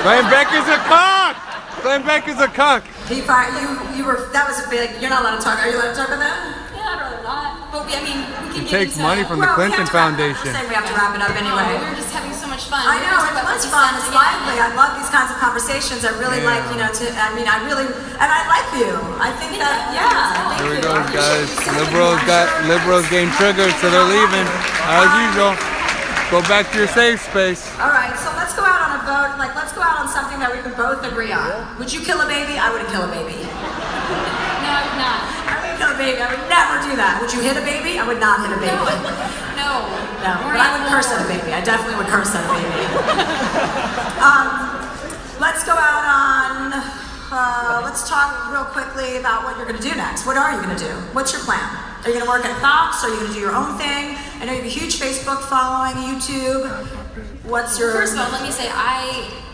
Glenn Beck is a cuck! Glenn Beck is a cuck! He fired you were, that was a big, you're not allowed to talk, are you allowed to talk about that? Yeah, I'd rather not. But we can He get takes into money from the Clinton Foundation. We have to wrap it up anyway. We were just having so much fun. I know, it was fun, it's lively. I love these kinds of conversations. I really like, and I like you. I think that, Here we go, guys. Liberals getting triggered, so they're leaving. As usual. Go back to your safe space. All right, so let's go out on a vote. Like, let's go out on something that we can both agree on. Would you kill a baby? I wouldn't kill a baby. No, I would not. I would kill a baby. I would never do that. Would you hit a baby? I would not hit a baby. No. But I would curse at a baby. I definitely would curse at a baby. Let's go out on, let's talk real quickly about what you're going to do next. What are you going to do? What's your plan? Are you going to work at Fox? Are you going to do your own thing? I know you have a huge Facebook following, YouTube. What's your... First of all, let me say,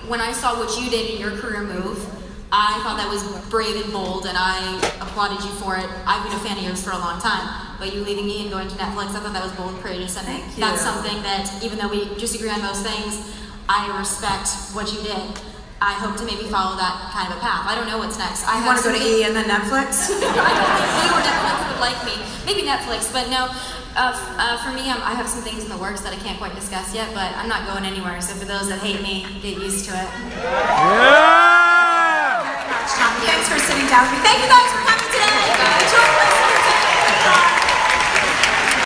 when I saw what you did in your career move, I thought that was brave and bold, and I applauded you for it. I've been a fan of yours for a long time, but you leaving me and going to Netflix, I thought that was bold and courageous, and that's something that, even though we disagree on most things, I respect what you did. I hope to maybe follow that kind of a path. I don't know what's next. I want to go to E and then Netflix? I don't think you or Netflix would like me. Maybe Netflix, but no. For me, I have some things in the works that I can't quite discuss yet, but I'm not going anywhere. So for those that hate me, get used to it. Yeah! Thanks for sitting down with me. Thank you guys for coming.